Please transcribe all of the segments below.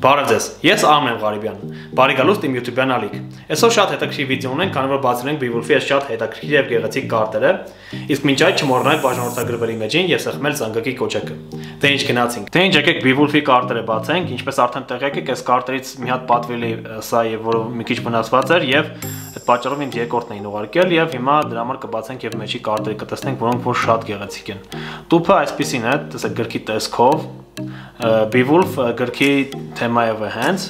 Բարև ձեզ, ես Արմեն եմ Ղարիբյանը, բարի գալուստ իմ YouTube-յան ալիք։ Այսօր շատ հետաքրքիր վիդեո ունենք, քանի որ բացել ենք Beowulf-ի այս շատ հետաքրքիր եւ գեղեցիկ կարտերը, իսկ մինչ այդ չմոռանաք բաժանորդագրվելի մեջին եւ սեղմել զանգակի կոճակը։ Դե ինչ գնացինք։ Դե ինչ եկեք Beowulf-ի կարտերը բացենք, ինչպես արդեն տեղյակ եք, այս կարտերից մի հատ պատվելի սա եւ որը մի քիչ վնասված էր եւ այդ պատճառով ինձ երկրորդն էին ուղարկել եւ հիմա դրա համար կբացենք եւ մեջի կարտերը կտեսնենք, որոնք որ շատ գեղեցիկ են։ Տուփը այսպեսին է, տեսեք գրքի տեսքով Beowulf գրքի թեմայով է հենց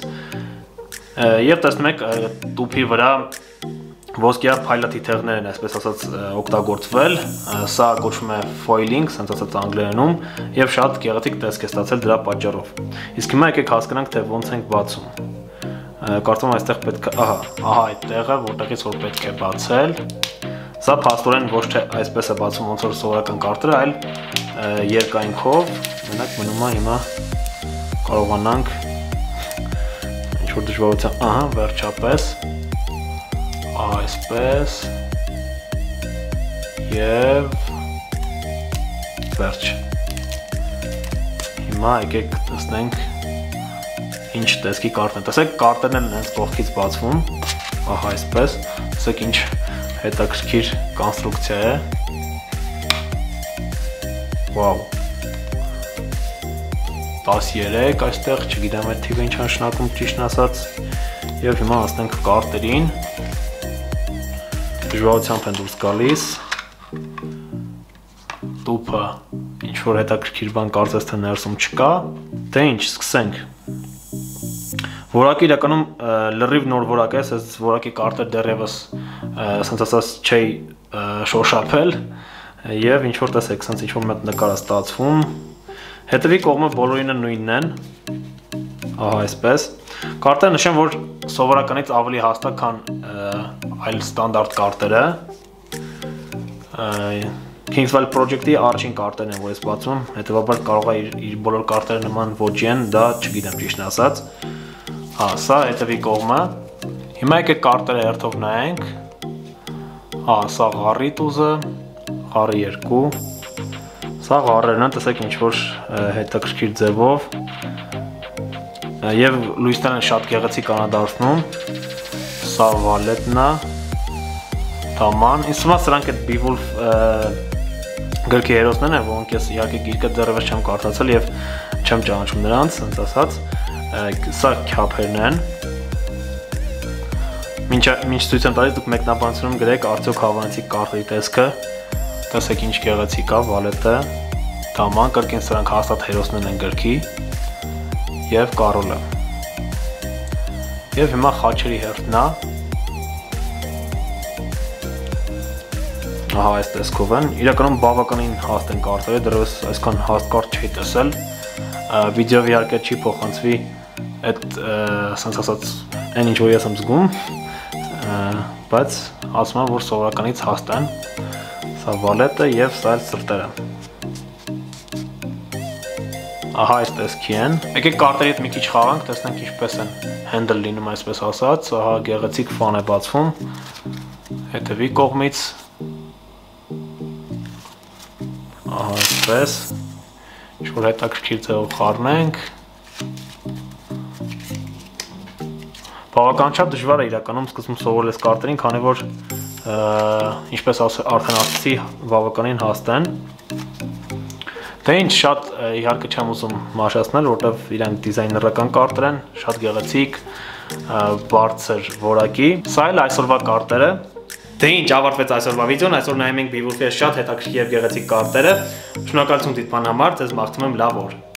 եւ տեսնում եք տուփի վրա ոսկյա փայլատիթեղներ են, այսպես ասած, օգտագործվել, սա կոչվում է foiling, ասած անգլերենում, եւ շատ գեղեցիկ տեսք է ստացել դրա պատճառով։ Իսկ հիմա եկեք հասկանանք, թե ոնց ենք բացում։ Կարծում եմ այստեղ պետք է, ահա այդ տեղը, որտեղից որ պետք է բացել։ Սա փաստորեն ոչ թե այսպես է բացում ոնց որ սովորական կարտերը, այլ երկայնքով, մենակ մնում է հիմա կարողանանք ինչ-որ դժվարության, վերջապես, այսպես, և վերջ։ Հիմա եկեք տեսնենք ինչ տեսքի կարտն է, տեսեք կարտերն են հենց կողքից բացվում, այսպես, տեսեք ինչ հետաքրքիր կոնստրուկցիա է, Վաու, 13 այստեղ, չգիտեմ այդ թիվը ինչ նշանակում ճիշտն ասած, և հիմա հասնենք կարտերին, դժվարությամբ են դուրս գալիս, տուփը ինչ-որ հետաքրքիր բան կարծես թե ներսում չկա, դե ինչ, սկսենք։ Որակը իրականում լրիվ նոր որակ է, այս որակի կարտեր դեռևս ասենց ասած չի շոշափել եւ ինչ որ տեսեք, ասենց ինչ որ մեծ նկար է ստացվում։ Հետևի կողմը բոլորինը նույնն են։ Այսպես։ Կարտերը նշեմ, որ սովորականից ավելի հաստատ, քան այլ ստանդարտ կարտերը։ Kingswell Project-ի առաջին կարտերն են, որ ես բացում, հետեւաբար կարող է իր բոլոր կարտերը նման ոճի են, դա չգիտեմ ճիշտն ասած։ Սա հետևի կողմը։ Հիմա եկեք կարտերը հերթով նայենք։ Սա ղառի տուզը, ղառի 2։ Սա ղառերն են, տեսեք ինչ որ հետաքրքիր ձևով։ Եվ լույսներն են շատ գեղեցիկ անադարձնում։ Սա վալետն է։ Թաման։ Ինձ թվում է սրանք այդ Beowulf գրքի հերոսներն են, որոնք ես իհարկե գիրքը դեռևս չեմ կարդացել եւ չեմ ճանաչում նրանց, ասենց ասած։ Սա քյափերն են։ Մինչ ցույց եմ տալիս, դուք մեկնաբանությունում գրեք արդյոք հավանեցիք կարտերի տեսքը։ Տեսեք ինչ գեղեցիկ է վալետը, թաման, կրկին սրանք հաստատ հերոսներն են գրքի եւ կարոլը։ Եվ հիմա խաչերի հերթն է։ Այս տեսքով են։ Իրականում բավականին հաստ են կարտերը, դեռևս այսքան հաստ կարտ չի տեսել։ Վիդեոն իհարկե չի փոխանցվի այդ ասենց ասած այն ինչ որ ես եմ զգում, բայց ասում եմ որ սովորականից հաստ են։ Սա վալետը եւ սա էլ սրտերը։ Այս տեսքի են։ Եկեք կարտերի հետ մի քիչ խաղանք, տեսնենք ինչպես են հենդլ լինում, այսպես ասած, գեղեցիկ ֆան է բացվում։ Հետևի կողմից։ Այսպես։ Ինչ-որ հետաքրքիր ձևով խառնենք։ Բավականաչափ դժվար է իրականում սկզբում սովորել այս կարտերին, քանի որ ինչպես արդեն ասացի, բավականին հաստ են։ Դե ինչ, շատ իհարկե չեմ ուզում մաշացնել, որտեվ իրանք դիզայներական կարտեր են, շատ գեղեցիկ, բարձր որակի։ Սա էլ այսօրվա կարտերը։ Դե ինչ, ավարտվեց այսօրվա վիդեոն, այսօր նայում ենք Beowulf-ի շատ հետաքրքիր եւ գեղեցիկ կարտերը։ Շնորհակալություն դիտման համար, ձեզ մաղթում եմ լավ օր։